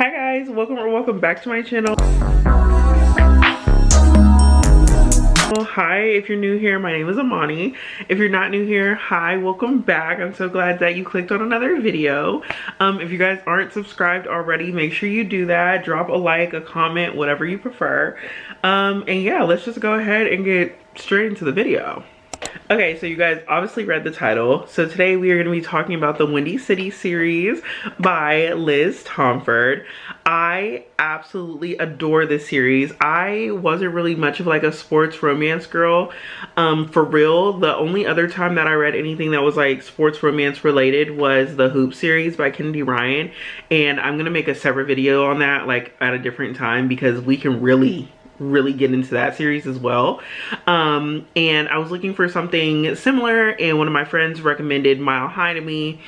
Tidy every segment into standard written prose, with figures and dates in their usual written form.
Hi guys, welcome or welcome back to my channel. Hi, if you're new here, my name is Amani. If you're not new here, hi, welcome back. I'm so glad that you clicked on another video. If you guys aren't subscribed already, make sure you do that. Drop a like, a comment, whatever you prefer. And yeah, let's just go ahead and get straight into the video. Okay, so you guys obviously read the title. So today we are going to be talking about the Windy City series by Liz Tomford. I absolutely adore this series. I wasn't really much of like a sports romance girl. For real, the only other time that I read anything that was like sports romance related was the Hoop series by Kennedy Ryan. And I'm going to make a separate video on that like at a different time because we can really get into that series as well. And I was looking for something similar and one of my friends recommended Mile High to me.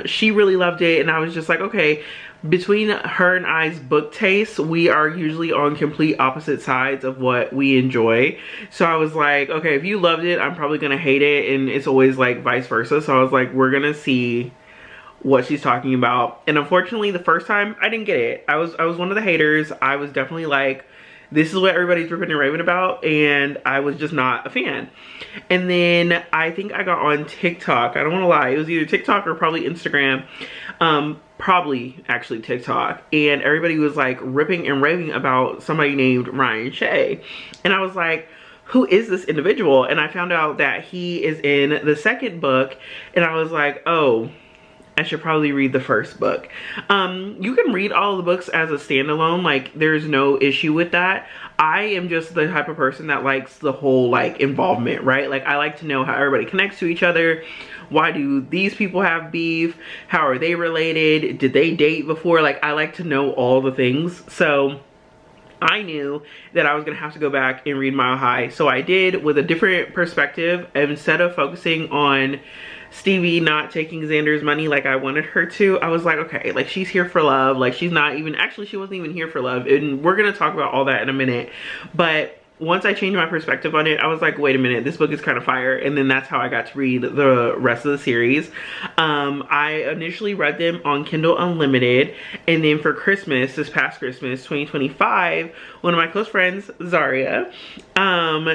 She really loved it and I was just like, okay, between her and I's book tastes, we are usually on complete opposite sides of what we enjoy. So I was like, okay, if you loved it, I'm probably gonna hate it, and it's always like vice versa. So I was like, we're gonna see what she's talking about. And unfortunately, the first time I didn't get it. I was one of the haters. I was definitely like, this is what everybody's ripping and raving about, and I was just not a fan. And then I think I got on TikTok. I don't want to lie. It was either TikTok or probably Instagram. Probably actually TikTok. And everybody was like ripping and raving about somebody named Ryan Shea. And I was like, who is this individual? And I found out that he is in the second book. And I was like, oh, I should probably read the first book. You can read all the books as a standalone, like there's no issue with that. I am just the type of person that likes the whole like involvement, right? Like I like to know how everybody connects to each other. Why do these people have beef? How are they related? Did they date before? Like I like to know all the things. So I knew that I was gonna have to go back and read Mile High. So I did with a different perspective. Instead of focusing on Stevie not taking Xander's money like I wanted her to, I was like, okay, like she's here for love. Like she's not even, actually she wasn't even here for love. And we're gonna talk about all that in a minute. But once I changed my perspective on it, I was like, wait a minute, this book is kind of fire. And then that's how I got to read the rest of the series. I initially read them on Kindle Unlimited. And then for Christmas, this past Christmas, 2025, one of my close friends, Zaria,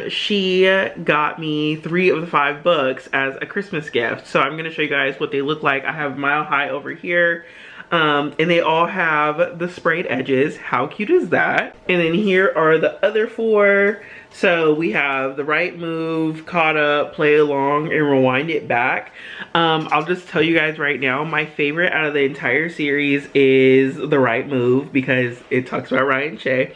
she got me 3 of the 5 books as a Christmas gift. So I'm going to show you guys what they look like. I have Mile High over here. And they all have the sprayed edges. How cute is that? And then here are the other 4. So we have The Right Move, Caught Up, Play Along, and Rewind It Back. I'll just tell you guys right now, my favorite out of the entire series is The Right Move because it talks about Ryan Shea.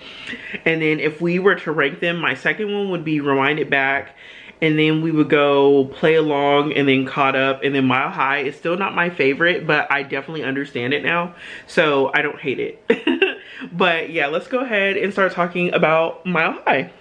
And then if we were to rank them, my second one would be Rewind It Back. And then we would go Play Along and then Caught Up, and then Mile High is still not my favorite, but I definitely understand it now. So I don't hate it. But yeah, let's go ahead and start talking about Mile High.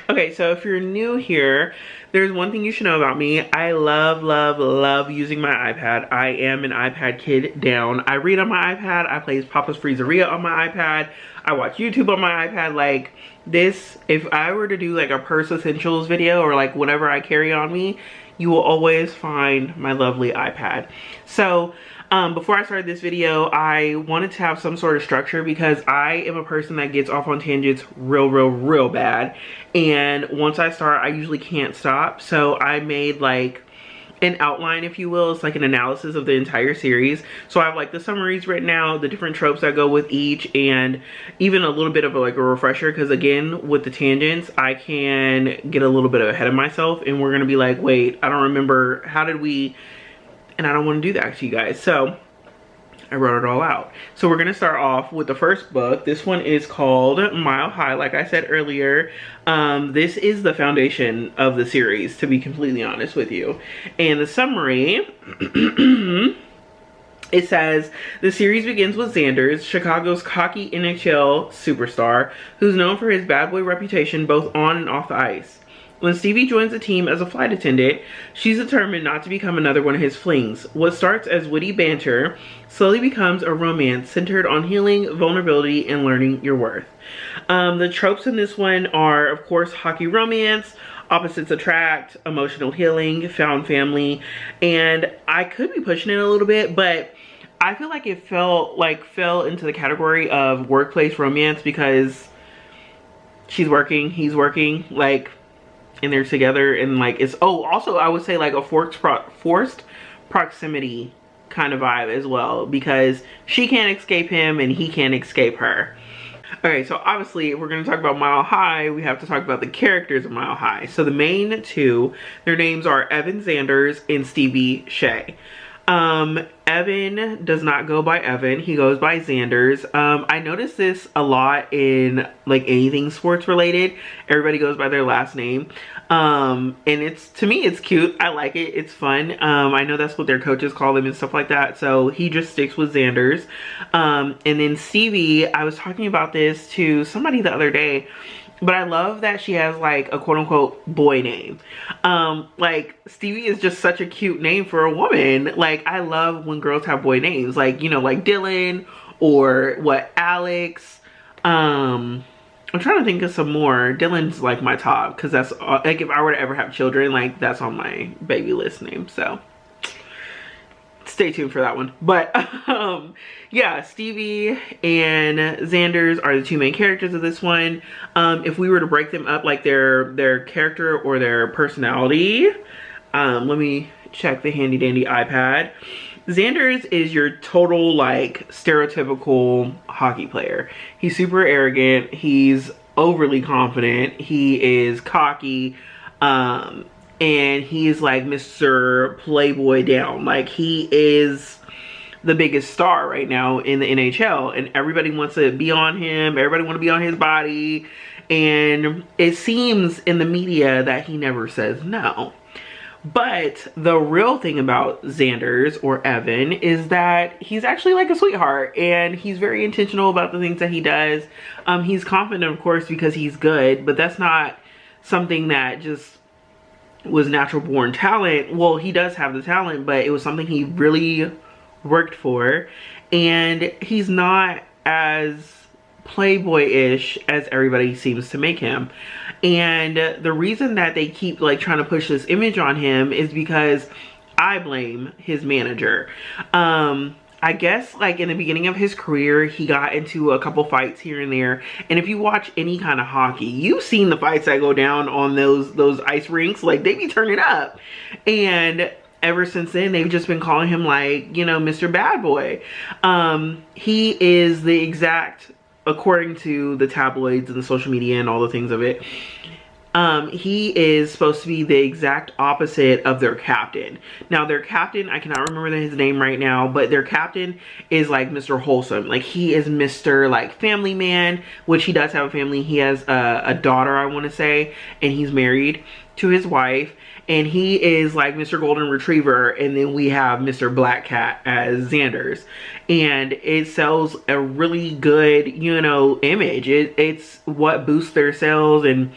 Okay, so if you're new here, there's one thing you should know about me. I love using my iPad. I am an iPad kid down. I read on my iPad. I play Papa's Freezeria on my iPad. I watch YouTube on my iPad. Like this, if I were to do like a purse essentials video or like whatever I carry on me, you will always find my lovely iPad. So before I started this video, I wanted to have some sort of structure because I am a person that gets off on tangents real bad. And once I start, I usually can't stop. So I made like an outline, if you will. It's like an analysis of the entire series. So I have like the summaries written out, the different tropes that go with each, and even a little bit of like a refresher, because again, with the tangents, I can get a little bit ahead of myself and we're gonna be like, wait, I don't remember, how did we, and I don't want to do that to you guys. So I wrote it all out. So we're gonna start off with the first book. This one is called Mile High, like I said earlier. This is the foundation of the series, to be completely honest with you. And the summary, it says, the series begins with Xander, Chicago's cocky NHL superstar, who's known for his bad boy reputation both on and off the ice. When Stevie joins the team as a flight attendant, she's determined not to become another one of his flings. What starts as witty banter slowly becomes a romance centered on healing, vulnerability, and learning your worth. The tropes in this one are, of course, hockey romance, opposites attract, emotional healing, found family, and I could be pushing it a little bit, but I feel like it fell into the category of workplace romance because she's working, he's working, like, and they're together, and like it's, oh, also I would say like a forced proximity kind of vibe as well, because she can't escape him and he can't escape her. Alright, so obviously if we're going to talk about Mile High, we have to talk about the characters of Mile High. So the main two, their names are Evan Zanders and Stevie Shay. Evan does not go by Evan, he goes by Zanders. I noticed this a lot in like anything sports related. Everybody goes by their last name. And it's, to me, it's cute. I like it. It's fun. I know that's what their coaches call them and stuff like that. So he just sticks with Zanders. And then Stevie, I was talking about this to somebody the other day, but I love that she has like a quote unquote boy name. Like Stevie is just such a cute name for a woman. Like I love when girls have boy names, like, you know, like Dylan or what, Alex. I'm trying to think of some more. Dylan's like my top because that's like if I were to ever have children, like that's on my baby list name. So stay tuned for that one. But yeah, Stevie and Zanders are the two main characters of this one. If we were to break them up like their character or their personality, let me check the handy dandy iPad. Zanders is your total like stereotypical hockey player. He's super arrogant, he's overly confident, he is cocky, and he's like Mr. Playboy down. Like he is the biggest star right now in the NHL and everybody wants to be on him, everybody want to be on his body, and it seems in the media that he never says no. But the real thing about Zanders, or Evan, is that he's actually like a sweetheart and he's very intentional about the things that he does. He's confident, of course, because he's good, but that's not something that just was natural born talent. Well, he does have the talent, but it was something he really worked for, and he's not as playboy-ish as everybody seems to make him. And the reason that they keep like trying to push this image on him is because I blame his manager. I guess like in the beginning of his career, he got into a couple fights here and there. And if you watch any kind of hockey, you've seen the fights that go down on those ice rinks. Like they be turning up. And ever since then, they've just been calling him like, you know, Mr. Bad Boy. He is the exact, according to the tabloids and the social media and all the things of it, he is supposed to be the exact opposite of their captain. Now their captain, I cannot remember his name right now, but their captain is like Mr. Wholesome. Like he is Mr. like family man, which he does have a family. He has a daughter, I want to say, and he's married to his wife. And he is like Mr. Golden Retriever, and then we have Mr. Black Cat as Zanders. And it sells a really good, you know, image. It's what boosts their sales and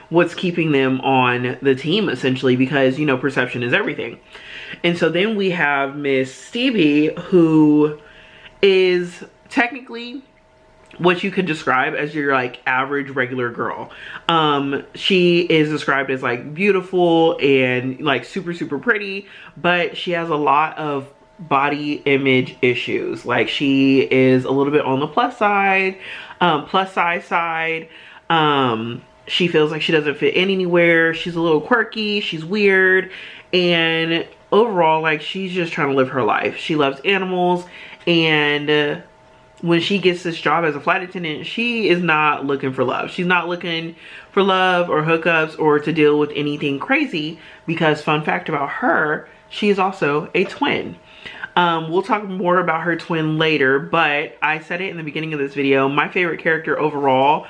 what's keeping them on the team, essentially, because, you know, perception is everything. And so then we have Miss Stevie, who is technically what you could describe as your like average regular girl. She is described as like beautiful and like super pretty, but she has a lot of body image issues. Like she is a little bit on the plus size side. She feels like she doesn't fit in anywhere. She's a little quirky, she's weird, and overall like she's just trying to live her life. She loves animals, and when she gets this job as a flight attendant, she is not looking for love. She's not looking for love or hookups or to deal with anything crazy, because fun fact about her, she is also a twin. We'll talk more about her twin later, but I said it in the beginning of this video, my favorite character overall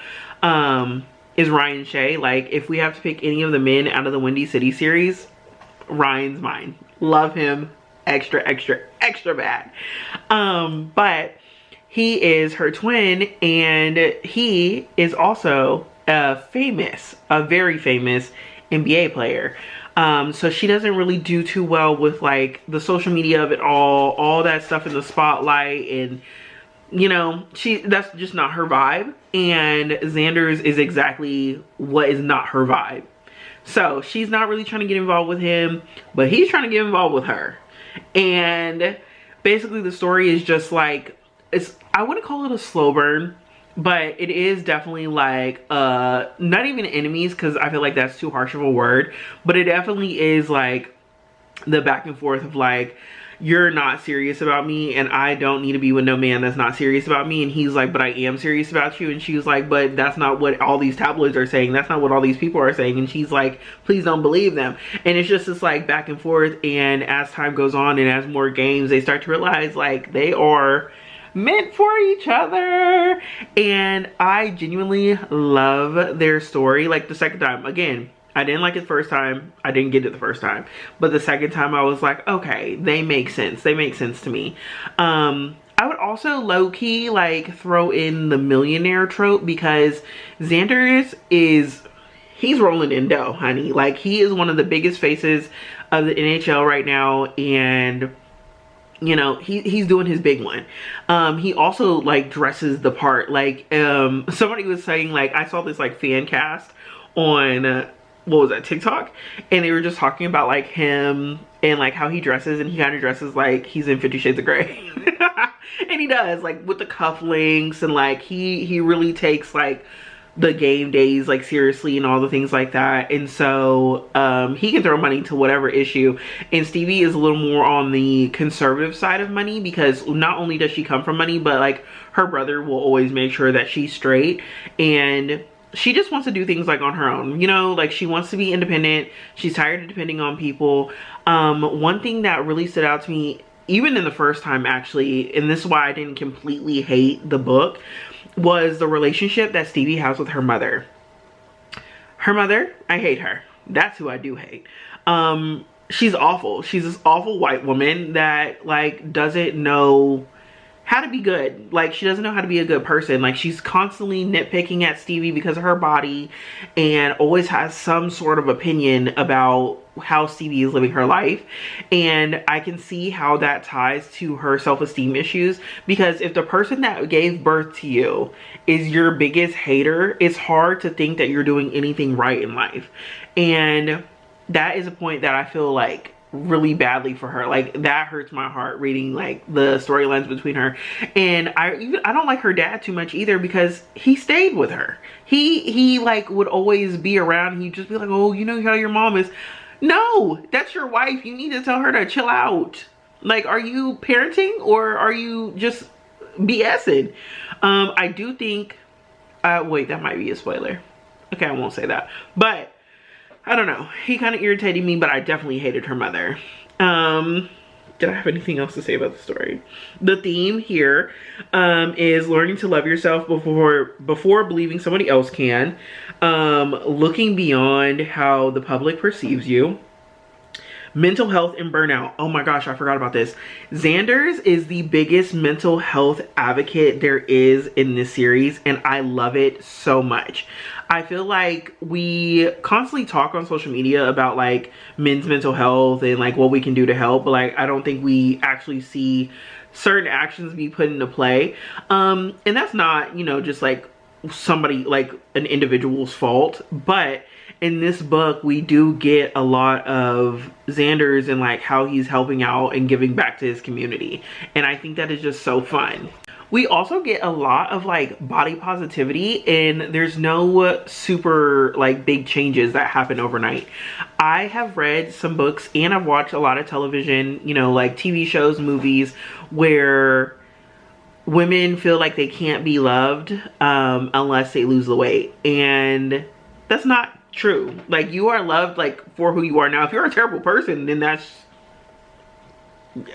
is Ryan Shay. Like if we have to pick any of the men out of the Windy City series, Ryan's mine. Love him extra bad. But he is her twin, and he is also a very famous NBA player. So she doesn't really do too well with like the social media of it all that stuff in the spotlight, and you know, that's just not her vibe. And Zanders is exactly what is not her vibe. So she's not really trying to get involved with him, but he's trying to get involved with her. And basically the story is just like, I wouldn't call it a slow burn, but it is definitely like not even enemies, because I feel like that's too harsh of a word, but it definitely is like the back and forth of like, you're not serious about me and I don't need to be with no man that's not serious about me. And he's like, but I am serious about you. And she's like, but that's not what all these tabloids are saying. That's not what all these people are saying. And she's like, please don't believe them. And it's just this like back and forth. And as time goes on and as more games, they start to realize like they are meant for each other. And I genuinely love their story. Like the second time, again, I didn't like it the first time. I didn't get it the first time. But the second time I was like, okay, they make sense. They make sense to me. I would also low-key like throw in the millionaire trope, because Xander he's rolling in dough, honey. Like, he is one of the biggest faces of the NHL right now, and you know, he's doing his big one. He also like dresses the part. Like, somebody was saying, like, I saw this like fan cast on what was that, TikTok, and they were just talking about like him and like how he dresses, and he kind of dresses like he's in 50 Shades of Grey. And he does, like, with the cufflinks, and like he really takes like the game days like seriously and all the things like that. And so he can throw money to whatever issue, and Stevie is a little more on the conservative side of money, because not only does she come from money, but like her brother will always make sure that she's straight, and she just wants to do things like on her own, you know, like she wants to be independent. She's tired of depending on people. One thing that really stood out to me, even in the first time actually, and this is why I didn't completely hate the book, was the relationship that Stevie has with her mother. Her mother, I hate her. That's who I do hate. She's awful. She's this awful white woman that like doesn't know how to be good. Like, she doesn't know how to be a good person. Like, she's constantly nitpicking at Stevie because of her body, and always has some sort of opinion about how Stevie is living her life. And I can see how that ties to her self-esteem issues, because if the person that gave birth to you is your biggest hater, it's hard to think that you're doing anything right in life. And that is a point that I feel like really badly for her. Like, that hurts my heart reading like the storylines between her. And I don't like her dad too much either, because he stayed with her. He like would always be around. He'd just be like, oh, you know how your mom is. No, that's your wife. You need to tell her to chill out. Like, are you parenting or are you just BSing? I do think wait, that might be a spoiler. Okay, I won't say that. But I don't know. He kind of irritated me, but I definitely hated her mother. Did I have anything else to say about the story? The theme here is learning to love yourself before believing somebody else can. Looking beyond how the public perceives you. Mental health and burnout. Oh my gosh, I forgot about this. Xander's is the biggest mental health advocate there is in this series, and I love it so much. I feel like we constantly talk on social media about like men's mental health and like what we can do to help, but like I don't think we actually see certain actions be put into play. And that's not, you know, just like somebody, like an individual's fault, but in this book we do get a lot of Xander's and like how he's helping out and giving back to his community, and I think that is just so fun. We also get a lot of like body positivity, and there's no super like big changes that happen overnight. I have read some books and I've watched a lot of television, you know, like TV shows, movies, where women feel like they can't be loved unless they lose the weight, and that's not true. Like, you are loved like for who you are. Now if you're a terrible person, then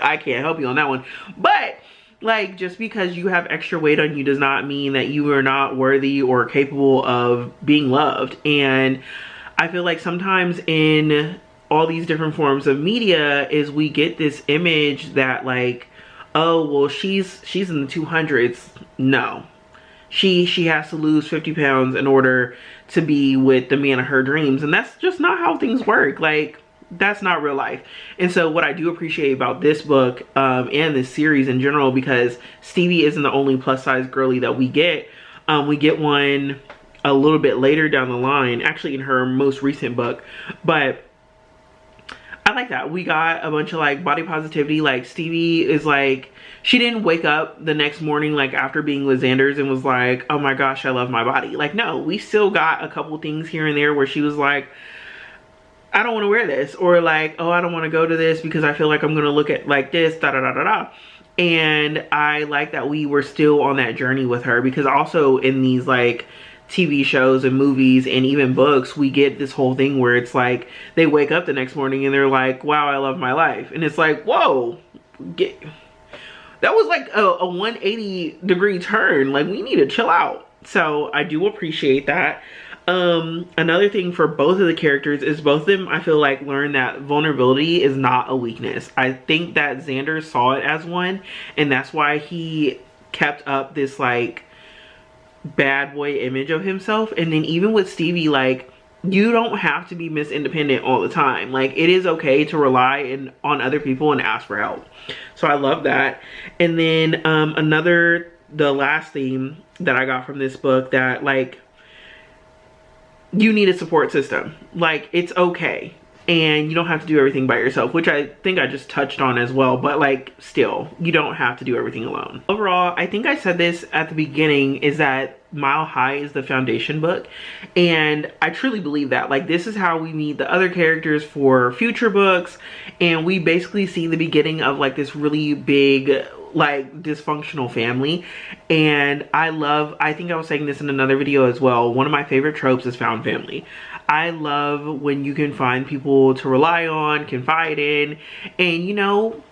I can't help you on that one, but like, just because you have extra weight on you does not mean that you are not worthy or capable of being loved. And I feel like sometimes in all these different forms of media is we get this image that like, oh well, she's in the 200s. No, she has to lose 50 pounds in order to be with the man of her dreams, and that's just not how things work. Like, that's not real life. And so what I do appreciate about this book and this series in general, because Stevie isn't the only plus size girly that we get one a little bit later down the line, actually in her most recent book, but I like that. We got a bunch of like body positivity. Like Stevie is like, she didn't wake up the next morning like after being with Xander's and was like, oh my gosh, I love my body. Like, no, we still got a couple things here and there where she was like, I don't want to wear this, or like, oh, I don't want to go to this because I feel like I'm going to look at like this, da da da da da. And I like that we were still on that journey with her, because also in these like TV shows and movies and even books, we get this whole thing where it's like they wake up the next morning and they're like, wow, I love my life. And it's like, whoa, that was like a 180-degree turn. Like, we need to chill out. So I do appreciate that. Another thing for both of the characters is both of them, I feel like, learn that vulnerability is not a weakness. I think that Xander saw it as one, and that's why he kept up this like bad boy image of himself. And then even with Stevie, like, you don't have to be Miss Independent all the time. Like, it is okay to rely on other people and ask for help. So I love that. And then the last theme that I got from this book, that like, you need a support system. Like, it's okay. And you don't have to do everything by yourself, which I think I just touched on as well. But like, still, you don't have to do everything alone. Overall, I think I said this at the beginning, is that Mile High is the foundation book. And I truly believe that. Like, this is how we meet the other characters for future books. And we basically see the beginning of like this really big, like, dysfunctional family. And I think I was saying this in another video as well, one of my favorite tropes is found family. I love when you can find people to rely on, confide in, and, you know,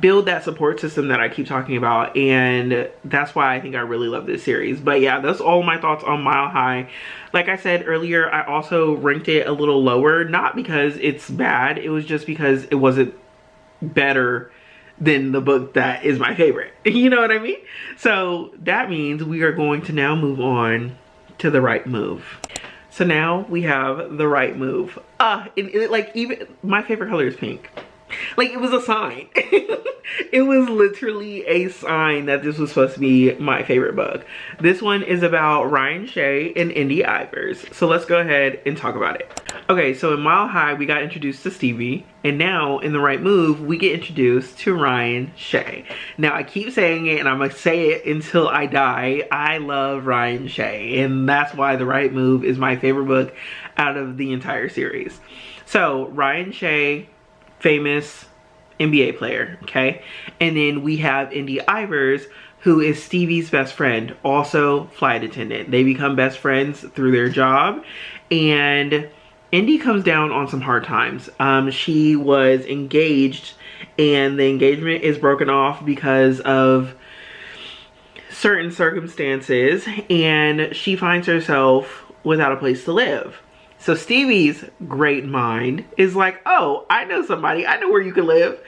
build that support system that I keep talking about. And that's why I think I really love this series. But yeah, that's all my thoughts on Mile High. Like I said earlier, I also ranked it a little lower, not because it's bad, it was just because it wasn't better than the book that is my favorite. You know what I mean? So that means we are going to now move on to The Right Move. So now we have The Right Move. Like, even my favorite color is pink. Like, it was a sign. It was literally a sign that this was supposed to be my favorite book. This one is about Ryan Shay and Indy Ivers. So let's go ahead and talk about it. Okay, so in Mile High, we got introduced to Stevie. And now in The Right Move, we get introduced to Ryan Shay. Now, I keep saying it, and I'm going to say it until I die. I love Ryan Shay. And that's why The Right Move is my favorite book out of the entire series. So, Ryan Shay, famous NBA player, okay? And then we have Indy Ivers, who is Stevie's best friend, also flight attendant. They become best friends through their job, and Indy comes down on some hard times. She was engaged, and the engagement is broken off because of certain circumstances, and she finds herself without a place to live. So Stevie's great mind is like, oh, I know somebody, I know where you can live,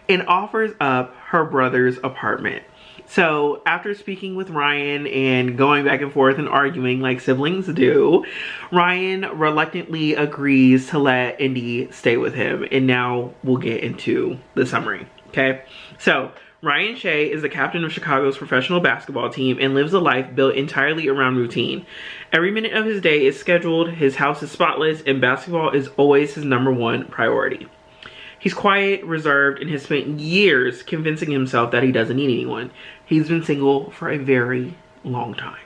and offers up her brother's apartment. So after speaking with Ryan and going back and forth and arguing like siblings do, Ryan reluctantly agrees to let Indy stay with him. And now we'll get into the summary, okay? So Ryan Shay is the captain of Chicago's professional basketball team and lives a life built entirely around routine. Every minute of his day is scheduled, his house is spotless, and basketball is always his #1 priority. He's quiet, reserved, and has spent years convincing himself that he doesn't need anyone. He's been single for a very long time.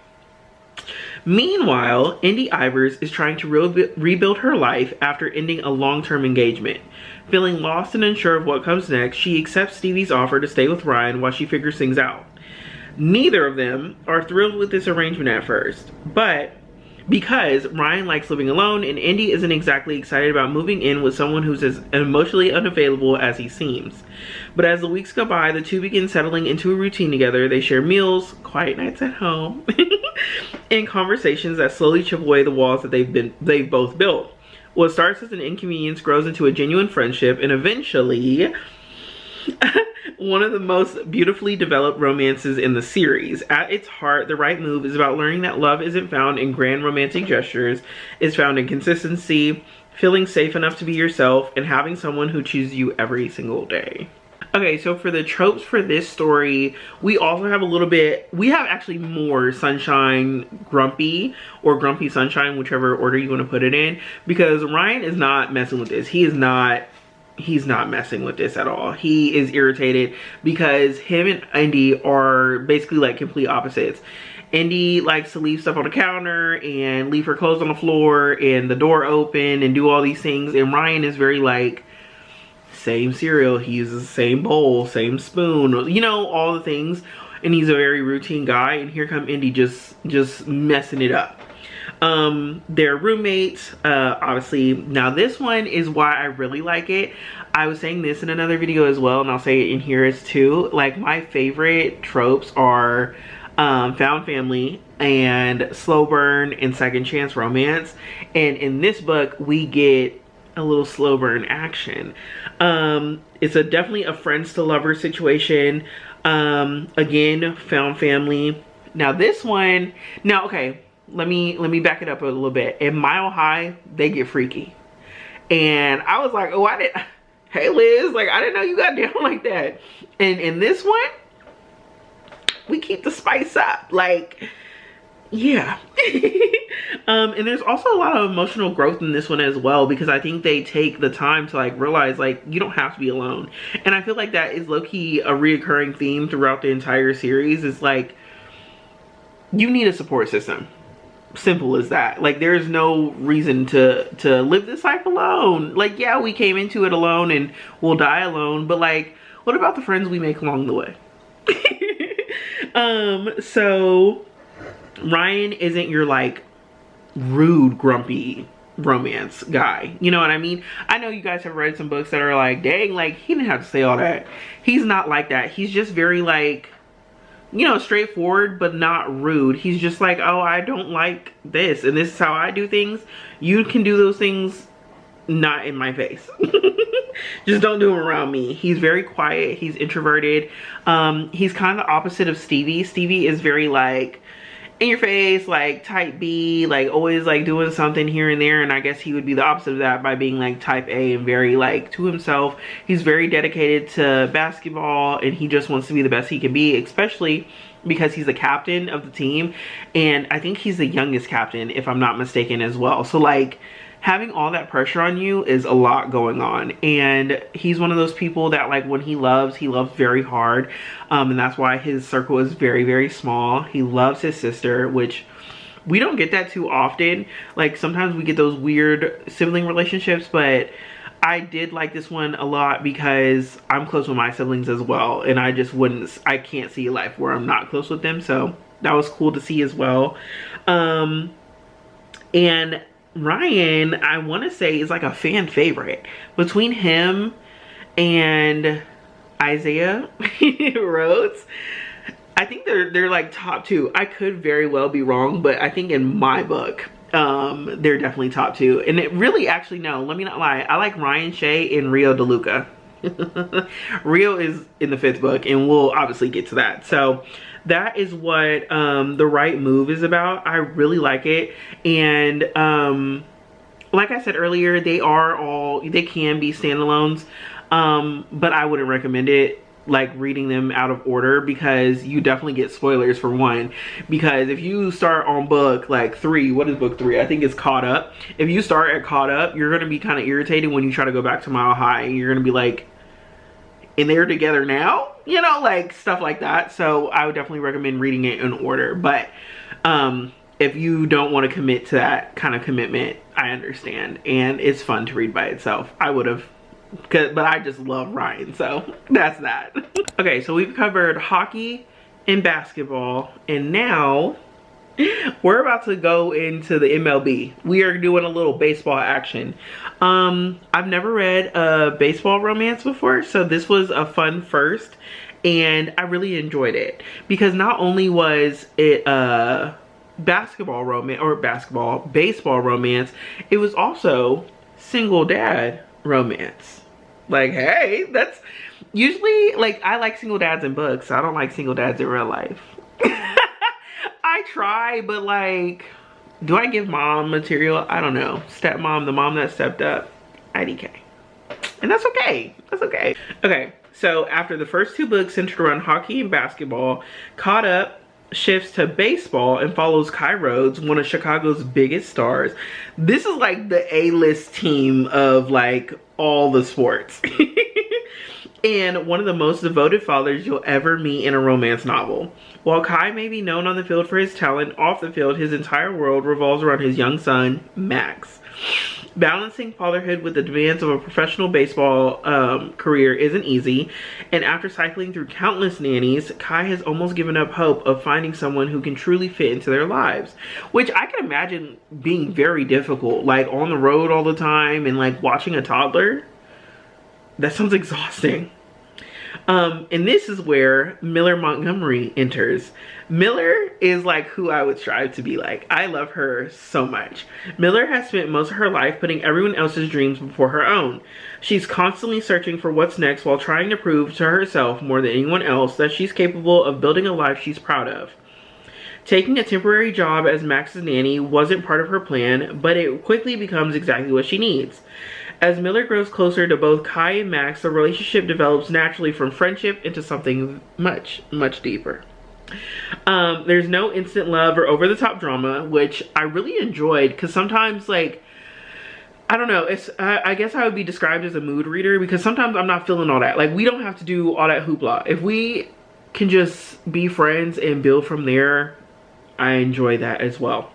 Meanwhile, Indy Ivers is trying to rebuild her life after ending a long-term engagement. Feeling lost and unsure of what comes next, she accepts Stevie's offer to stay with Ryan while she figures things out. Neither of them are thrilled with this arrangement at first, but because Ryan likes living alone and Indy isn't exactly excited about moving in with someone who's as emotionally unavailable as he seems. But as the weeks go by, the two begin settling into a routine together. They share meals, quiet nights at home, and conversations that slowly chip away the walls that they've both built. What starts as an inconvenience grows into a genuine friendship, and eventually one of the most beautifully developed romances in the series. At its heart, The Right Move is about learning that love isn't found in grand romantic gestures. It's found in consistency, feeling safe enough to be yourself, and having someone who chooses you every single day. Okay, so for the tropes for this story, we also have we have actually more Sunshine Grumpy, or Grumpy Sunshine, whichever order you want to put it in, because Ryan is not messing with this. He is not he's not messing with this at all. He is irritated because him and Indy are basically like complete opposites. Indy likes to leave stuff on the counter and leave her clothes on the floor and the door open and do all these things. And Ryan is very like, same cereal, he uses the same bowl, same spoon, you know, all the things. And he's a very routine guy. And here come Indy just messing it up. They're roommates, obviously. Now this one is why I really like it. I was saying this in another video as well, and I'll say it in here as too. Like, my favorite tropes are found family and slow burn and second chance romance. And in this book, we get a little slow burn action. It's definitely a friends to lovers situation. Again, found family. Now this one, okay, let me back it up a little bit. In Mile High, they get freaky. And I was like, oh, hey Liz, like, I didn't know you got down like that. And in this one, we keep the spice up. Like, yeah. And there's also a lot of emotional growth in this one as well, because I think they take the time to like realize like you don't have to be alone. And I feel like that is low-key a reoccurring theme throughout the entire series. Is like, you need a support system. Simple as that. Like, there's no reason to live this life alone. Like, yeah, we came into it alone and we'll die alone, but like, what about the friends we make along the way? So Ryan isn't your like rude, grumpy romance guy. You know what I mean? I know you guys have read some books that are like, dang, like, he didn't have to say all that. He's not like that. He's just very like, you know, straightforward, but not rude. He's just like, oh, I don't like this, and this is how I do things. You can do those things, not in my face. Just don't do them around me. He's very quiet. He's introverted. He's kind of the opposite of Stevie. Stevie is very like in your face, like type B, like always like doing something here and there. And I guess he would be the opposite of that by being like type A and very like to himself. He's very dedicated to basketball and he just wants to be the best he can be, especially because he's the captain of the team. And I think he's the youngest captain, if I'm not mistaken, as well. So like, having all that pressure on you is a lot going on. And he's one of those people that like when he loves very hard. And that's why his circle is very, very small. He loves his sister, which we don't get that too often. Like, sometimes we get those weird sibling relationships, but I did like this one a lot because I'm close with my siblings as well. And I can't see a life where I'm not close with them. So that was cool to see as well. And Ryan, I want to say, is like a fan favorite. Between him and Isaiah Rhodes, I think they're like top two. I could very well be wrong, but I think in my book, they're definitely top two. And it really, actually, no, let me not lie. I like Ryan Shea and Rio DeLuca. Rio is in the 5th book, and we'll obviously get to that. So that is what The Right Move is about. I really like it. And like I said earlier, they can be standalones, but I wouldn't recommend it, like reading them out of order, because you definitely get spoilers for one. Because if you start on book like 3, what is book 3? I think it's Caught Up. If you start at Caught Up, you're gonna be kind of irritated when you try to go back to Mile High, and you're gonna be like, and they're together now, you know, like stuff like that. So I would definitely recommend reading it in order. But if you don't want to commit to that kind of commitment, I understand, and it's fun to read by itself. I would have, but I just love Ryan, so that's that. Okay, so we've covered hockey and basketball, and now we're about to go into the MLB. We are doing a little baseball action. I've never read a baseball romance before, so this was a fun first, and I really enjoyed it because not only was it a baseball romance, it was also single dad romance. Like, hey, that's usually, like, I like single dads in books. I don't like single dads in real life. I try, but like, do I give mom material? I don't know. Stepmom, the mom that stepped up, IDK. And that's okay. That's okay. Okay, so after the first 2 books centered around hockey and basketball, Caught Up shifts to baseball and follows Kai Rhodes, one of Chicago's biggest stars. This is like the A-list team of like all the sports. And one of the most devoted fathers you'll ever meet in a romance novel. While Kai may be known on the field for his talent, off the field, his entire world revolves around his young son, Max. Balancing fatherhood with the demands of a professional baseball career isn't easy, and after cycling through countless nannies, Kai has almost given up hope of finding someone who can truly fit into their lives, which I can imagine being very difficult, like on the road all the time and like watching a toddler. That sounds exhausting. And this is where Miller Montgomery enters. Miller is like who I would strive to be like. I love her so much. Miller has spent most of her life putting everyone else's dreams before her own. She's constantly searching for what's next while trying to prove to herself more than anyone else that she's capable of building a life she's proud of. Taking a temporary job as Max's nanny wasn't part of her plan, but it quickly becomes exactly what she needs. As Miller grows closer to both Kai and Max, the relationship develops naturally from friendship into something much, much deeper. There's no instant love or over-the-top drama, which I really enjoyed, because sometimes, like, I don't know, I guess I would be described as a mood reader, because sometimes I'm not feeling all that. Like, we don't have to do all that hoopla. If we can just be friends and build from there, I enjoy that as well.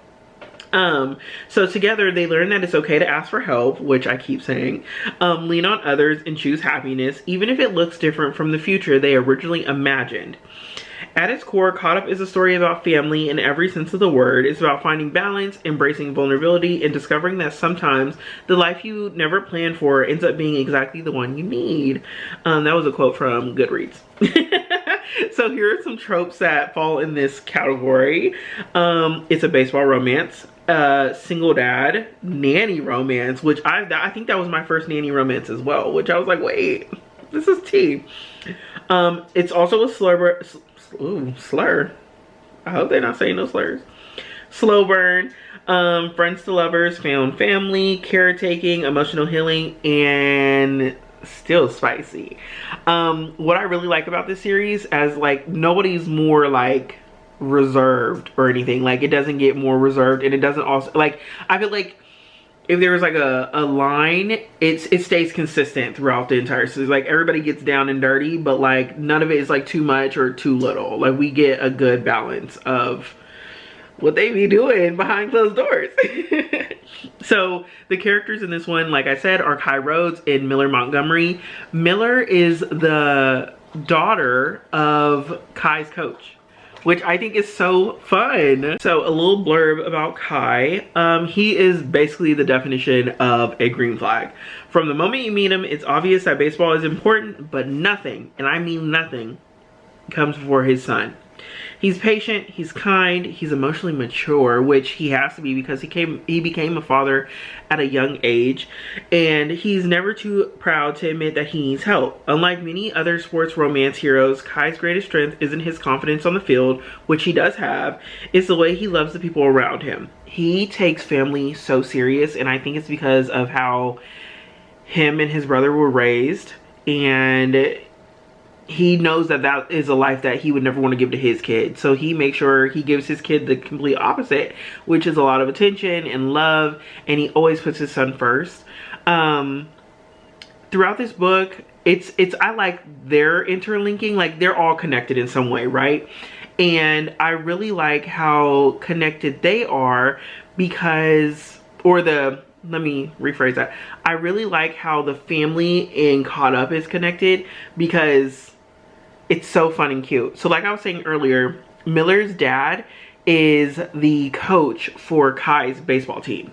So together they learn that it's okay to ask for help, which I keep saying, lean on others and choose happiness, even if it looks different from the future they originally imagined. At its core, Caught Up is a story about family in every sense of the word. It's about finding balance, embracing vulnerability, and discovering that sometimes the life you never planned for ends up being exactly the one you need. That was a quote from Goodreads. So here are some tropes that fall in this category. It's a baseball romance, single dad, nanny romance, which I think that was my first nanny romance as well, which I was like, wait, this is tea. It's also a slur. I hope they're not saying no slurs. Slow burn, friends to lovers, found family, caretaking, emotional healing, and still spicy. What I really like about this series, as like nobody's more like reserved or anything. Like, it doesn't get more reserved, and it doesn't also, like, I feel like if there was like a line, it stays consistent throughout the entire series. Like, everybody gets down and dirty, but like none of it is like too much or too little. Like, we get a good balance of what they be doing behind closed doors. So the characters in this one, like I said, are Kai Rhodes and Miller Montgomery. Miller is the daughter of Kai's coach, which I think is so fun. So a little blurb about Kai. He is basically the definition of a green flag. From the moment you meet him, it's obvious that baseball is important, but nothing, and I mean nothing, comes before his son. He's patient, he's kind, he's emotionally mature, which he has to be because he became a father at a young age, and he's never too proud to admit that he needs help. Unlike many other sports romance heroes, Kai's greatest strength isn't his confidence on the field, which he does have. It's the way he loves the people around him. He takes family so serious, and I think it's because of how him and his brother were raised, and he knows that that is a life that he would never want to give to his kid. So he makes sure he gives his kid the complete opposite, which is a lot of attention and love, and he always puts his son first. Throughout this book, I like their interlinking, like they're all connected in some way, right? And I really like how connected they are because, let me rephrase that. I really like how the family in Caught Up is connected because it's so fun and cute. So like I was saying earlier, Miller's dad is the coach for Kai's baseball team.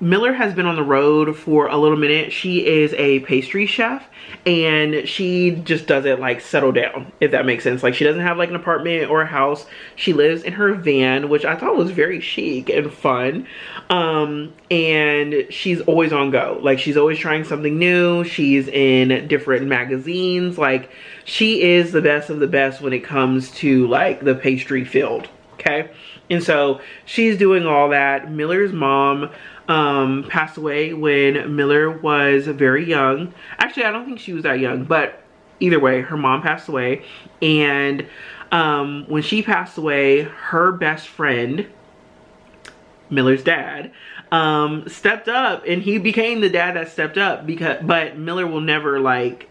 Miller has been on the road for a little minute. She is a pastry chef, and she just doesn't like settle down, if that makes sense. Like, she doesn't have like an apartment or a house. She lives in her van, which I thought was very chic and fun. And she's always on go. Like, she's always trying something new. She's in different magazines. Like, she is the best of the best when it comes to like the pastry field. Okay. And so she's doing all that. Miller's mom passed away when Miller was very young. Actually, I don't think she was that young, but either way, her mom passed away. And when she passed away, her best friend Miller's dad, stepped up, and he became the dad that stepped up, but Miller will never like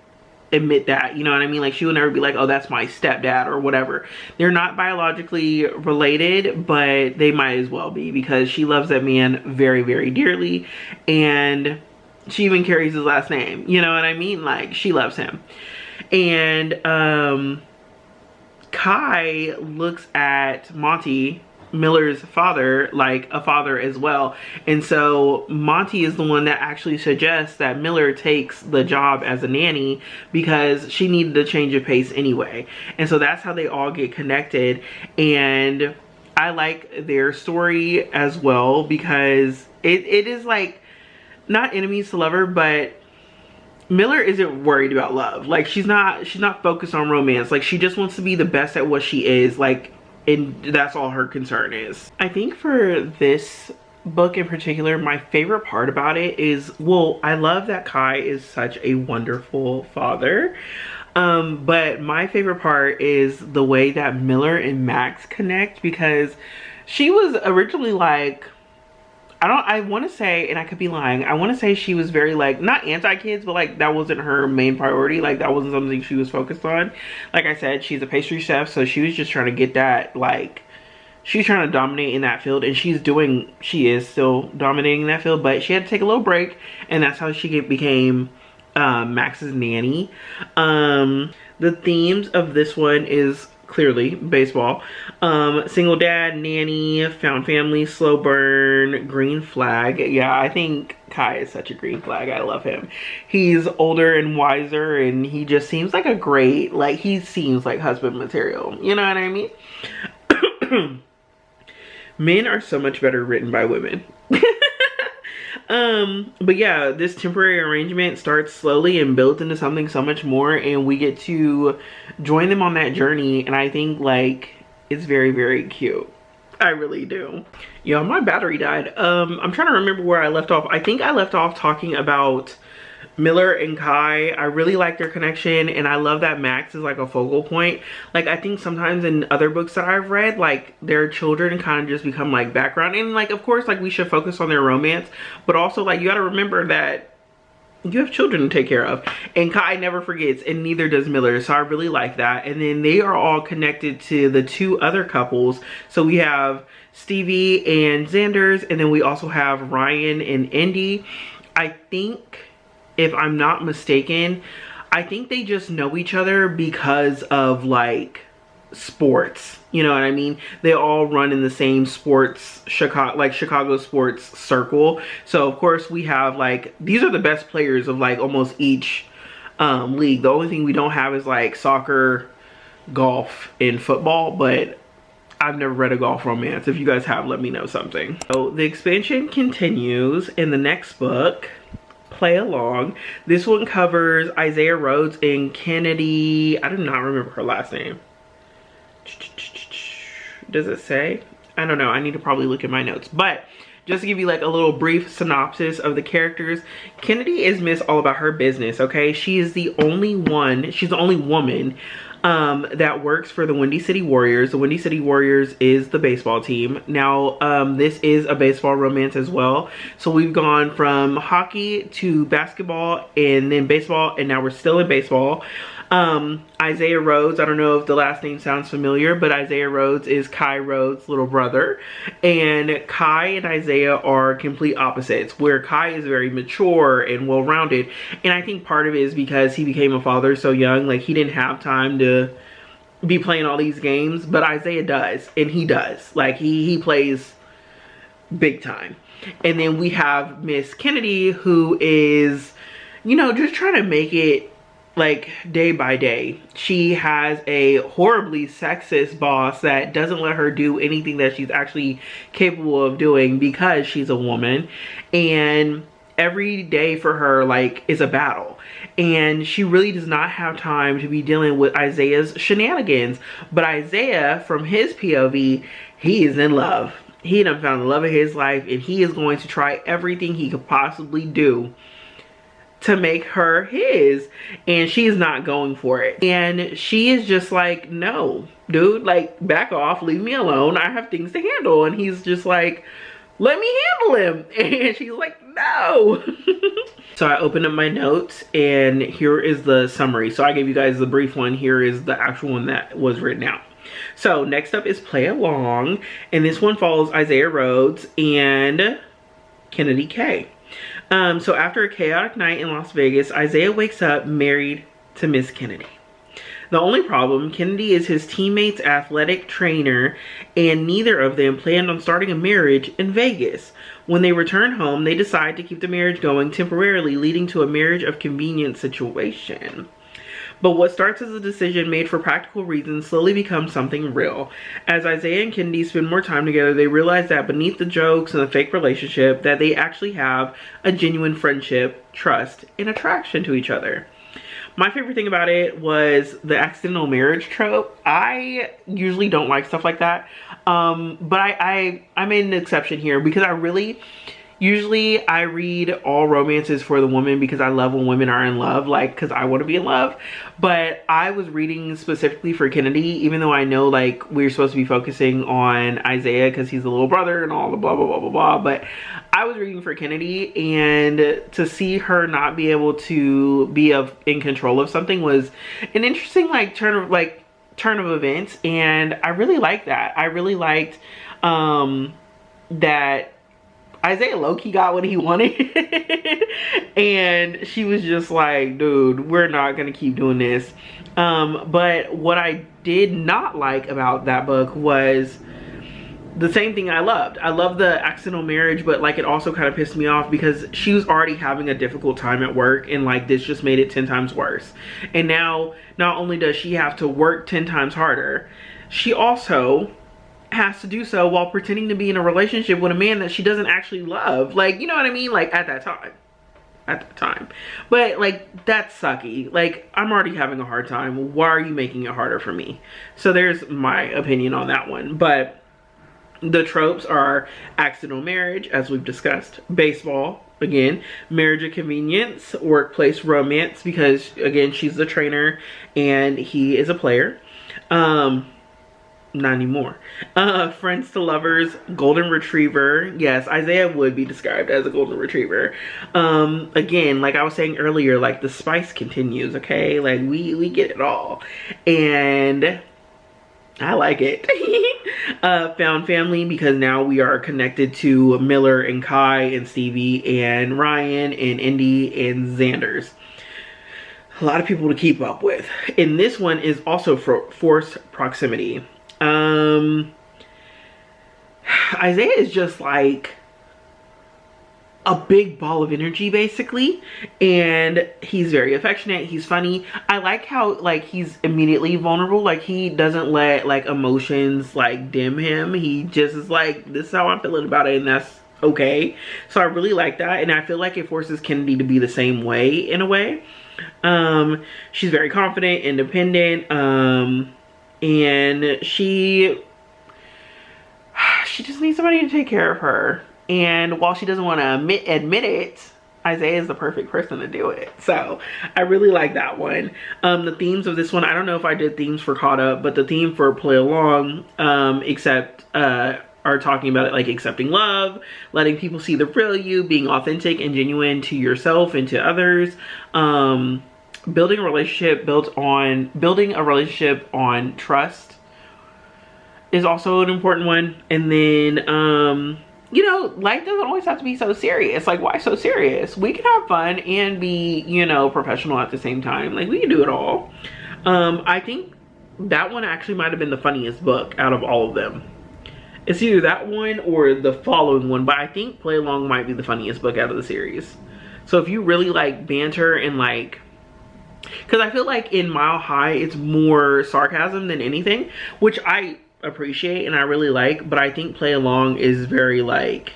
admit that, you know what I mean? Like, she will never be like, oh, that's my stepdad or whatever. They're not biologically related, but they might as well be, because she loves that man very, very dearly, and she even carries his last name, you know what I mean? Like, she loves him. And Kai looks at Monty, Miller's father, like a father as well. And so Monty is the one that actually suggests that Miller takes the job as a nanny, because she needed a change of pace anyway. And so that's how they all get connected. And I like their story as well, because it is like, not enemies to lover, but Miller isn't worried about love. Like, she's not focused on romance. Like, she just wants to be the best at what she is, like, and that's all her concern is. I think for this book in particular, my favorite part about it is, well, I love that Kai is such a wonderful father. But my favorite part is the way that Miller and Max connect, because she was originally like, I want to say, and I could be lying, I want to say she was very like, not anti-kids, but like that wasn't her main priority. Like, that wasn't something she was focused on. Like I said, she's a pastry chef, so she was just trying to get that, like, she's trying to dominate in that field, and she is still dominating that field, but she had to take a little break, and that's how she became Max's nanny. The themes of this one is clearly baseball, single dad, nanny, found family, slow burn, green flag. Yeah, I think Kai is such a green flag. I love him. He's older and wiser, and he just seems like a great, like, he seems like husband material, you know what I mean? Men are so much better written by women. But yeah, this temporary arrangement starts slowly and builds into something so much more, and we get to join them on that journey, and I think, like, it's very, very cute. I really do. Yo, my battery died. I'm trying to remember where I left off. I think I left off talking about Miller and Kai. I really like their connection, and I love that Max is like a focal point. Like, I think sometimes in other books that I've read, like, their children kind of just become like background, and like, of course, like, we should focus on their romance, but also, like, you got to remember that you have children to take care of, and Kai never forgets, and neither does Miller. So I really like that. And then they are all connected to the two other couples. So we have Stevie and Xander's, and then we also have Ryan and Indy. I think, if I'm not mistaken, I think they just know each other because of, like, sports, you know what I mean? They all run in the same sports, Chicago sports circle. So of course we have, like, these are the best players of, like, almost each league. The only thing we don't have is, like, soccer, golf, and football, but I've never read a golf romance. If you guys have, let me know something. So the expansion continues in the next book, Play Along. This one covers Isaiah Rhodes and Kennedy. I do not remember her last name. Does it say? I don't know. I need to probably look at my notes. But just to give you, like, a little brief synopsis of the characters, Kennedy is Miss All About Her Business, okay? She is the only one, she's the only woman that works for the Windy City Warriors. The Windy City Warriors is the baseball team. Now, this is a baseball romance as well. So we've gone from hockey to basketball and then baseball, and now we're still in baseball. Isaiah Rhodes, I don't know if the last name sounds familiar, but Isaiah Rhodes is Kai Rhodes' little brother. And Kai and Isaiah are complete opposites, where Kai is very mature and well-rounded. And I think part of it is because he became a father so young, like, he didn't have time to be playing all these games, but Isaiah does, and he does. Like, he plays big time. And then we have Miss Kennedy, who is, you know, just trying to make it, like, day by day. She has a horribly sexist boss that doesn't let her do anything that she's actually capable of doing because she's a woman, and every day for her, like, is a battle, and she really does not have time to be dealing with Isaiah's shenanigans. But Isaiah, from his POV, he is in love. He done found the love of his life, and he is going to try everything he could possibly do to make her his, and she's not going for it. And she is just like, no, dude, like, back off, leave me alone, I have things to handle. And he's just like, let me handle him. And she's like, no. So I opened up my notes and here is the summary. So I gave you guys the brief one. Here is the actual one that was written out. So next up is Play Along, and this one follows Isaiah Rhodes and Kennedy K. So after a chaotic night in Las Vegas, Isaiah wakes up married to Miss Kennedy. The only problem, Kennedy is his teammate's athletic trainer, and neither of them planned on starting a marriage in Vegas. When they return home, they decide to keep the marriage going temporarily, leading to a marriage of convenience situation. But what starts as a decision made for practical reasons slowly becomes something real. As Isaiah and Kennedy spend more time together, they realize that beneath the jokes and the fake relationship, that they actually have a genuine friendship, trust, and attraction to each other. My favorite thing about it was the accidental marriage trope. I usually don't like stuff like that. But I made an exception here because usually I read all romances for the woman because I love when women are in love, like, because I want to be in love. But I was reading specifically for Kennedy, even though I know, like, we're supposed to be focusing on Isaiah because he's the little brother and all the blah, blah, blah, blah, blah. But I was reading for Kennedy, and to see her not be able to be in control of something was an interesting, like, turn of events. And I really liked that. I really liked that Isaiah low-key got what he wanted. And she was just like, dude, we're not gonna keep doing this. But what I did not like about that book was the same thing I loved. I love the accidental marriage, but like it also kind of pissed me off because she was already having a difficult time at work, and like this just made it 10 times worse. And now not only does she have to work 10 times harder, she also has to do so while pretending to be in a relationship with a man that she doesn't actually love. Like, you know what I mean? Like at that time. But like, that's sucky. Like, I'm already having a hard time. Why are you making it harder for me? So there's my opinion on that one. But the tropes are accidental marriage, as we've discussed, baseball, again, marriage of convenience, workplace romance, because again, she's the trainer and he is a player. Not anymore. Friends to lovers, golden retriever. Yes, Isaiah would be described as a golden retriever. Again, like I was saying earlier, like the spice continues, okay? Like we get it all. And I like it. Found family, because now we are connected to Miller and Kai and Stevie and Ryan and Indy and Xander's. A lot of people to keep up with. And this one is also for forced proximity. Isaiah is just like a big ball of energy basically, and he's very affectionate, he's funny. I like how like he's immediately vulnerable, like he doesn't let like emotions like dim him. He just is like, this is how I'm feeling about it, and that's okay. So I really like that, and I feel like it forces Kennedy to be the same way in a way. She's very confident, independent, and she just needs somebody to take care of her. And while she doesn't want to admit it, Isaiah is the perfect person to do it. So I really like that one. The themes of this one, I don't know if I did themes for Caught Up, but the theme for Play Along, are talking about it, like accepting love, letting people see the real you, being authentic and genuine to yourself and to others. Building a relationship on trust is also an important one. And then you know, life doesn't always have to be so serious. Like, why so serious? We can have fun and be, you know, professional at the same time. Like, we can do it all. I think that one actually might have been the funniest book out of all of them. It's either that one or the following one, but I think Play Along might be the funniest book out of the series. So if you really like banter and like, because I feel like in Mile High it's more sarcasm than anything, which I appreciate and I really like, but I think Play Along is very like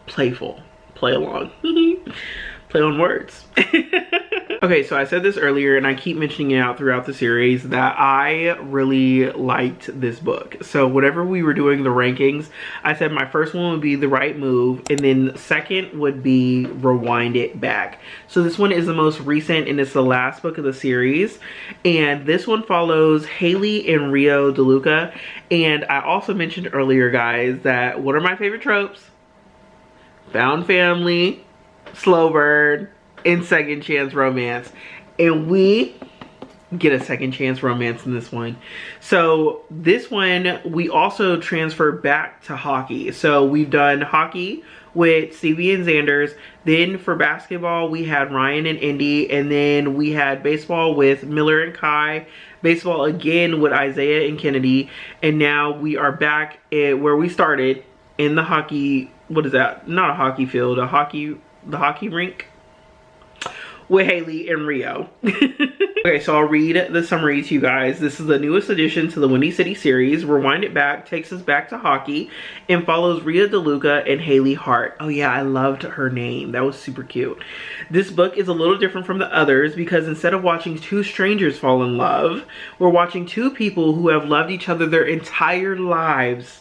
playful. Play along. Play on words. Okay, so I said this earlier and I keep mentioning it out throughout the series that I really liked this book. So whenever we were doing the rankings, I said my first one would be The Right Move, and then second would be Rewind It Back. So this one is the most recent and it's the last book of the series. And this one follows Haley and Rio DeLuca. And I also mentioned earlier, guys, that one of my favorite tropes found family, slow burn, and second chance romance. And we get a second chance romance in this one. So this one, we also transfer back to hockey. So we've done hockey with Stevie and Xander's. Then for basketball, we had Ryan and Indy. And then we had baseball with Miller and Kai. Baseball again with Isaiah and Kennedy. And now we are back at where we started in the hockey, what is that? Not a hockey field, the hockey rink with Haley and Rio. Okay, so I'll read the summary to you guys. This is the newest addition to the Windy City series. Rewind It Back takes us back to hockey and follows Rhea DeLuca and Haley Hart. Oh yeah, I loved her name. That was super cute. This book is a little different from the others because instead of watching two strangers fall in love, we're watching two people who have loved each other their entire lives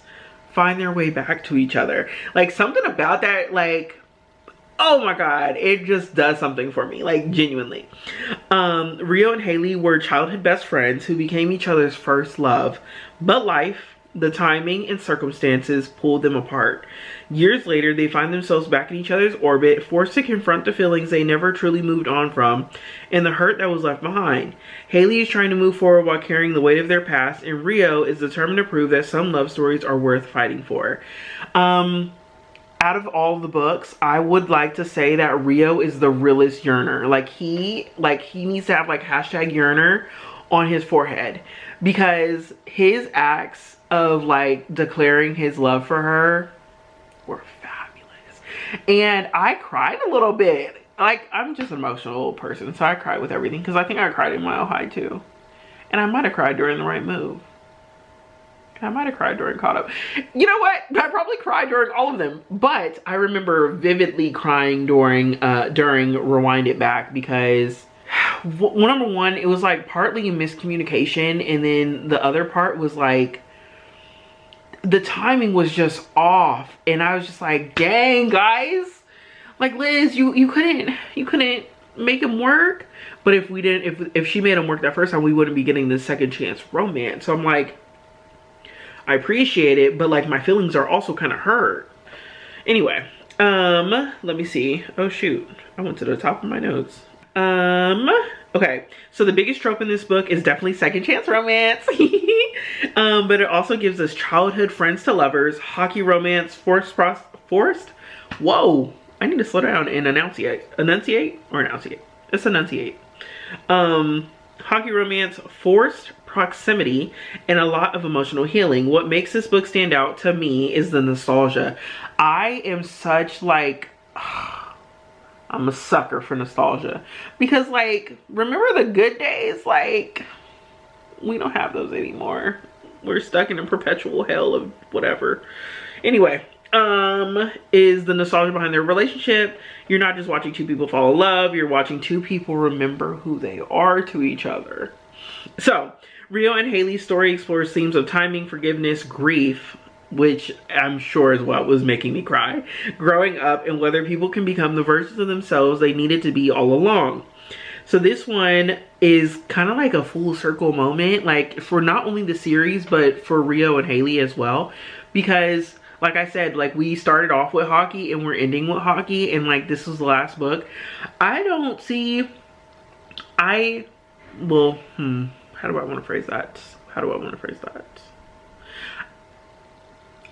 find their way back to each other. Like, something about that, like, oh my god, it just does something for me, like, genuinely. Rio and Haley were childhood best friends who became each other's first love, but life, the timing, and circumstances pulled them apart. Years later, they find themselves back in each other's orbit, forced to confront the feelings they never truly moved on from and the hurt that was left behind. Haley is trying to move forward while carrying the weight of their past, and Rio is determined to prove that some love stories are worth fighting for. Out of all the books, I would like to say that Rio is the realest yearner. Like he needs to have like hashtag yearner on his forehead, because his acts of like declaring his love for her were fabulous. And I cried a little bit. Like, I'm just an emotional person, so I cried with everything, because I think I cried in Mile High too. And I might have cried during The Right Move. I might have cried during Caught Up. You know what? I probably cried during all of them. But I remember vividly crying during Rewind It Back, because number one, it was like partly a miscommunication, and then the other part was like the timing was just off, and I was just like, dang guys, like Liz, you couldn't make him work. But if she made him work that first time, we wouldn't be getting the second chance romance. So I'm like, I appreciate it, but like my feelings are also kind of hurt. Anyway, let me see. Oh shoot, I went to the top of my notes. Okay, so the biggest trope in this book is definitely second chance romance. But it also gives us childhood friends to lovers, hockey romance, forced. Whoa, I need to slow down and enunciate. It's enunciate. Hockey romance, forced proximity, and a lot of emotional healing. What makes this book stand out to me is the nostalgia. I am such like, I'm a sucker for nostalgia, because like, remember the good days? Like, we don't have those anymore. We're stuck in a perpetual hell of whatever. Anyway, is the nostalgia behind their relationship. You're not just watching two people fall in love, you're watching two people remember who they are to each other. So Rio and Haley's story explores themes of timing, forgiveness, grief, which I'm sure is what was making me cry, growing up, and whether people can become the versions of themselves they needed to be all along. So this one is kind of like a full circle moment, like for not only the series, but for Rio and Haley as well. Because like I said, like we started off with hockey and we're ending with hockey, and like this was the last book. I don't see, well, how do I want to phrase that?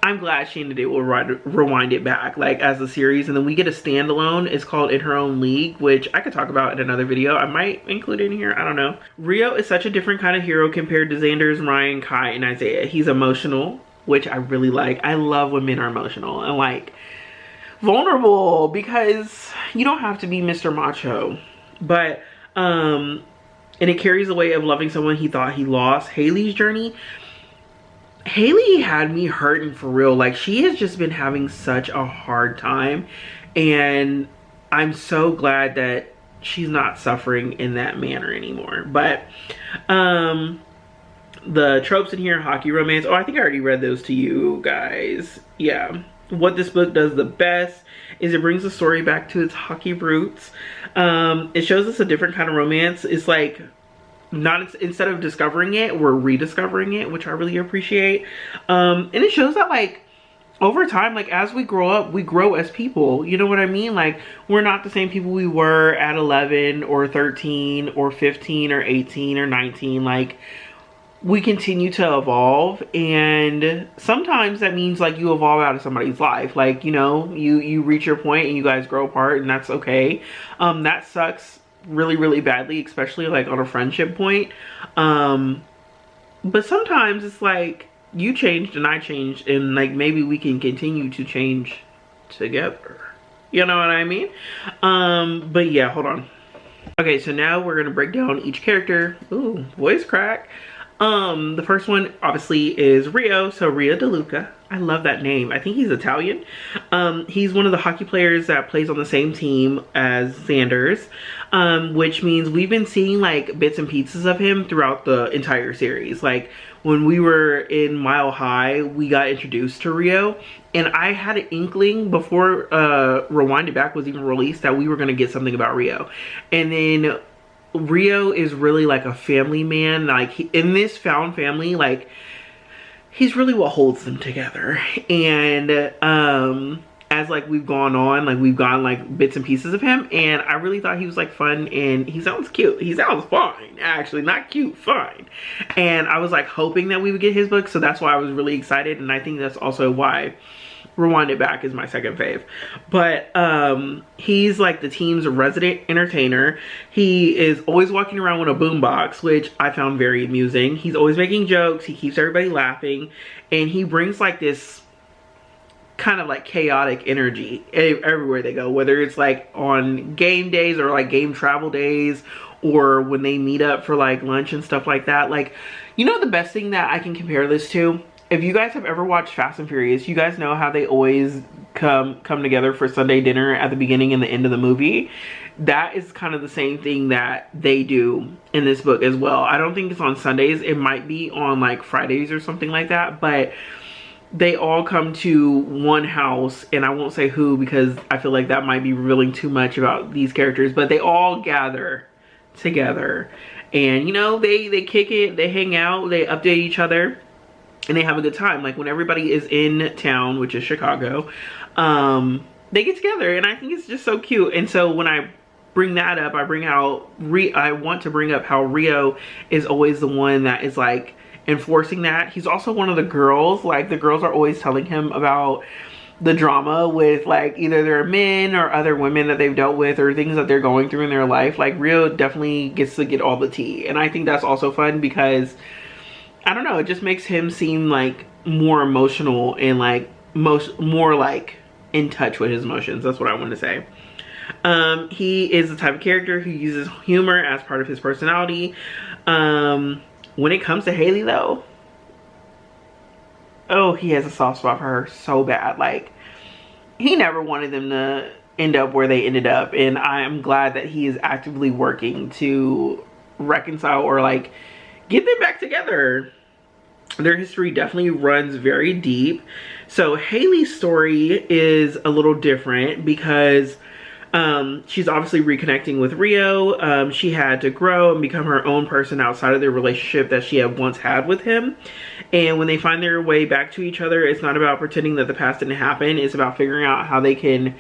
I'm glad she ended it with Rewind It Back, like as a series, and then we get a standalone. It's called In Her Own League, which I could talk about in another video. I might include it in here, I don't know. Rio is such a different kind of hero compared to Xander's, Ryan, Kai, and Isaiah. He's emotional, which I really like. I love when men are emotional and like vulnerable, because you don't have to be Mr. Macho. But and it carries the weight of loving someone he thought he lost. Haley's journey, Haley had me hurting for real. Like, she has just been having such a hard time, and I'm so glad that she's not suffering in that manner anymore. But the tropes in here, hockey romance, oh, I think I already read those to you guys. Yeah, what this book does the best is it brings the story back to its hockey roots. It shows us a different kind of romance. It's like, not, instead of discovering it, we're rediscovering it, which I really appreciate. And it shows that like over time, like as we grow up, we grow as people. You know what I mean? Like we're not the same people we were at 11 or 13 or 15 or 18 or 19. Like we continue to evolve, and sometimes that means like you evolve out of somebody's life. Like, you know, you reach your point and you guys grow apart, and that's okay. That sucks really, really badly, especially like on a friendship point. But sometimes it's like you changed and I changed, and like maybe we can continue to change together. You know what I mean? But yeah, hold on. Okay, so now we're gonna break down each character. Ooh, voice crack. The first one obviously is Rio, so Rio DeLuca. I love that name. I think he's Italian. He's one of the hockey players that plays on the same team as Xander's, which means we've been seeing like bits and pieces of him throughout the entire series. Like when we were in Mile High, we got introduced to Rio, and I had an inkling before Rewind It Back was even released that we were gonna get something about Rio. And then Rio is really like a family man. Like in this found family, like he's really what holds them together. And as like we've gone on, like we've gotten like bits and pieces of him, and I really thought he was like fun, and he sounds cute. He sounds fine, actually. Not cute, fine. And I was like hoping that we would get his book, so that's why I was really excited. And I think that's also why Rewind It Back is my second fave. But he's like the team's resident entertainer. He is always walking around with a boombox, which I found very amusing. He's always making jokes. He keeps everybody laughing, and he brings like this kind of like chaotic energy everywhere they go, whether it's like on game days or like game travel days, or when they meet up for like lunch and stuff like that. Like, you know, the best thing that I can compare this to, if you guys have ever watched Fast and Furious, you guys know how they always come together for Sunday dinner at the beginning and the end of the movie. That is kind of the same thing that they do in this book as well. I don't think it's on Sundays. It might be on like Fridays or something like that, but they all come to one house, and I won't say who because I feel like that might be revealing too much about these characters, but they all gather together, and you know, they kick it, they hang out, they update each other, and they have a good time. Like when everybody is in town, which is Chicago, they get together, and I think it's just so cute. And so when I bring that up, I want to bring up how Rio is always the one that is like enforcing that. He's also one of the girls. Like the girls are always telling him about the drama with like either their men or other women that they've dealt with, or things that they're going through in their life. Like Rio definitely gets to get all the tea, and I think that's also fun because I don't know, it just makes him seem like more emotional and like more like in touch with his emotions. That's what I want to say. He is the type of character who uses humor as part of his personality. When it comes to Haley though, oh, he has a soft spot for her so bad. Like he never wanted them to end up where they ended up, and I am glad that he is actively working to reconcile or like get them back together. Their history definitely runs very deep. So Haley's story is a little different because she's obviously reconnecting with Rio. She had to grow and become her own person outside of the relationship that she had once had with him. And when they find their way back to each other, it's not about pretending that the past didn't happen. It's about figuring out how they can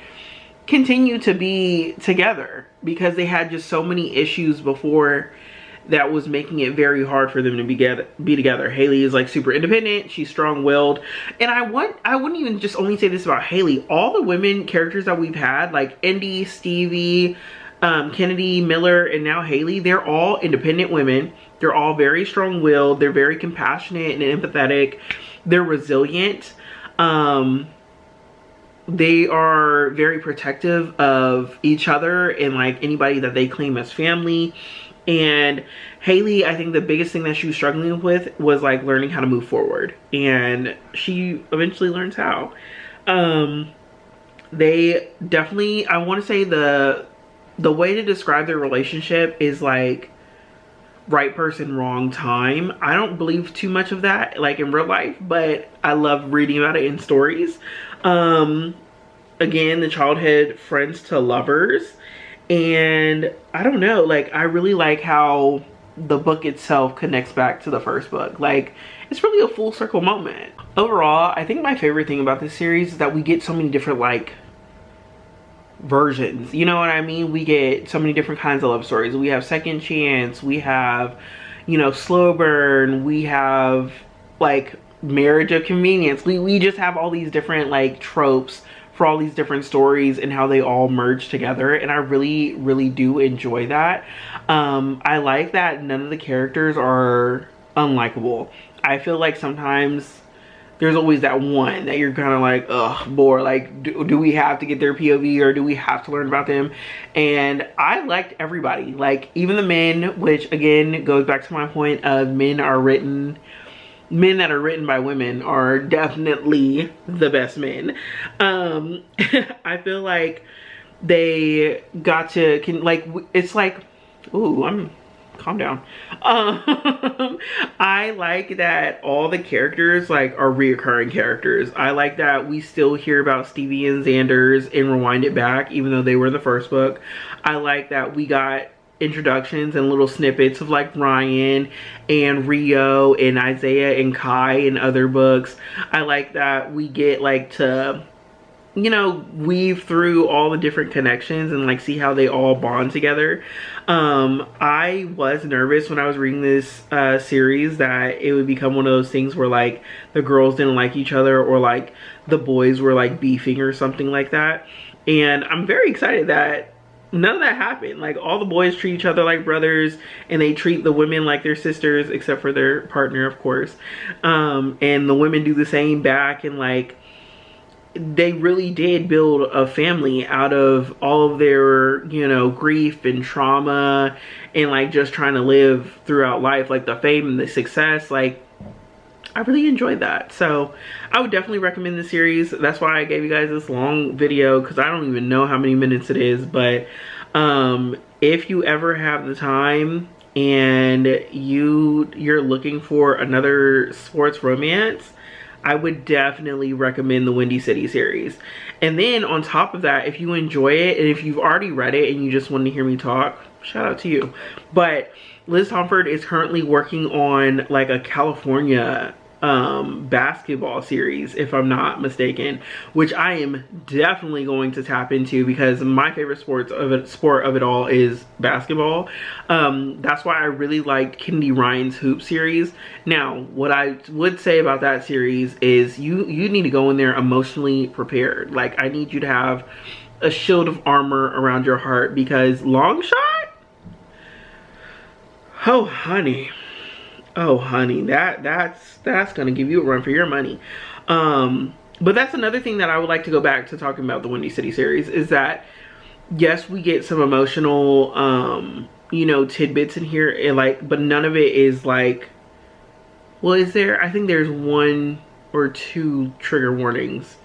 continue to be together, because they had just so many issues before that was making it very hard for them to be together. Haley is like super independent. She's strong-willed. And I wouldn't even just only say this about Haley. All the women characters that we've had, like Indy, Stevie, Kennedy, Miller, and now Haley, they're all independent women. They're all very strong-willed. They're very compassionate and empathetic. They're resilient. They are very protective of each other and like anybody that they claim as family. And Haley, I think the biggest thing that she was struggling with was like learning how to move forward, and she eventually learns how. They definitely, I want to say the way to describe their relationship is like right person, wrong time. I don't believe too much of that like in real life, but I love reading about it in stories. Again, the childhood friends to lovers. And I don't know, like I really like how the book itself connects back to the first book. Like, it's really a full circle moment. Overall, I think my favorite thing about this series is that we get so many different like versions, you know what I mean? We get so many different kinds of love stories. We have second chance, we have, you know, slow burn, we have like marriage of convenience. We just have all these different like tropes for all these different stories and how they all merge together, and I really do enjoy that. I like that none of the characters are unlikable. I feel like sometimes there's always that one that you're kind of like, ugh, bored. Like, do we have to get their POV, or do we have to learn about them? And I liked everybody, like even the men, which again goes back to my point of men that are written by women are definitely the best men. I feel like they got to, it's like, ooh, calm down. I like that all the characters like are reoccurring characters. I like that we still hear about Stevie and Xander's in Rewind It Back, even though they were in the first book. I like that we got introductions and little snippets of like Ryan and Rio and Isaiah and Kai in other books. I like that we get like to, you know, weave through all the different connections and like see how they all bond together. I was nervous when I was reading this series that it would become one of those things where like the girls didn't like each other, or like the boys were like beefing or something like that. And I'm very excited that none of that happened. Like, all the boys treat each other like brothers, and they treat the women like their sisters, except for their partner, of course. And the women do the same back, and like they really did build a family out of all of their, you know, grief and trauma, and like just trying to live throughout life, like the fame and the success. Like, I really enjoyed that. So I would definitely recommend the series. That's why I gave you guys this long video, because I don't even know how many minutes it is. But if you ever have the time and you're looking for another sports romance, I would definitely recommend the Windy City series. And then on top of that, if you enjoy it, and if you've already read it and you just want to hear me talk, shout out to you. But Liz Tomford is currently working on like a California basketball series, if I'm not mistaken, which I am definitely going to tap into, because my favorite sport of it all is basketball. That's why I really liked Kennedy Ryan's Hoop series. Now, what I would say about that series is you need to go in there emotionally prepared. Like, I need you to have a shield of armor around your heart, because long shot, oh honey, that's gonna give you a run for your money. But that's another thing that I would like to go back to talking about the Windy City series, is that yes, we get some emotional you know, tidbits in here, and like, but none of it is like, well, is there? I think there's 1 or 2 trigger warnings,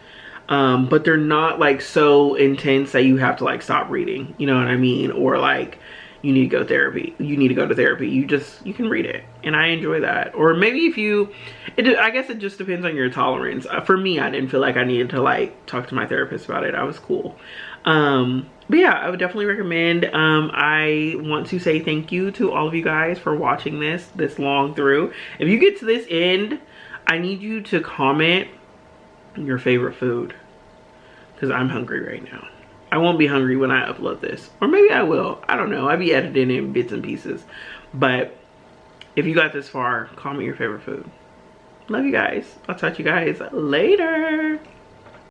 but they're not like so intense that you have to like stop reading, you know what I mean? Or like, you need to go therapy. You need to go to therapy. You can read it, and I enjoy that. Or maybe if you, I guess it just depends on your tolerance. For me, I didn't feel like I needed to like talk to my therapist about it. I was cool. But yeah, I would definitely recommend. I want to say thank you to all of you guys for watching this long through. If you get to this end, I need you to comment your favorite food, because I'm hungry right now. I won't be hungry when I upload this, or maybe I will. I don't know. I be editing in bits and pieces. But if you got this far, comment your favorite food. Love you guys. I'll talk to you guys later.